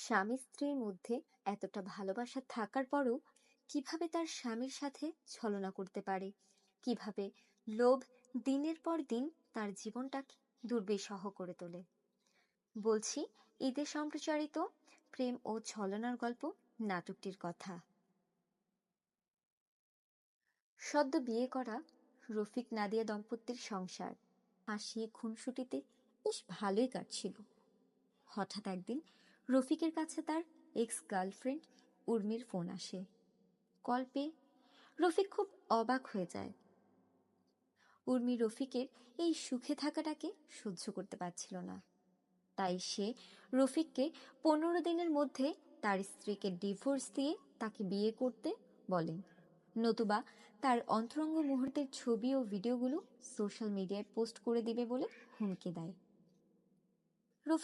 স্বামী স্ত্রীর মধ্যে এতটা ভালোবাসা থাকার পরও কিভাবে তার স্বামীর সাথে ছলনা করতে পারে, কিভাবে লোভ দিনের পর দিন তার জীবনটাকে দুর্বিষহ করে তোলে। বলছি ঈদে সম্প্রচারিত প্রেম ও ছলনার গল্প নাটকটির কথা। সদ্য বিয়ে করা রফিক নাদিয়া দম্পতির সংসার হাসি খুনসুটিতে বেশ ভালোই কাটছিল। হঠাৎ একদিন রফিকের কাছে তার এক্স গার্লফ্রেন্ড উর্মির ফোন আসে। কল পেয়ে রফিক খুব অবাক হয়ে যায়। উর্মি রফিকের এই সুখে থাকাটাকে সহ্য করতে পারছিল না। তাই সে রফিককে 15 দিনের মধ্যে তার স্ত্রীকে ডিভোর্স দিয়ে তাকে বিয়ে করতে বলেন, নতুবা তার অন্তরঙ্গ মুহূর্তের ছবি ও ভিডিওগুলো সোশ্যাল মিডিয়ায় পোস্ট করে দিবে বলে হুমকি দেয়।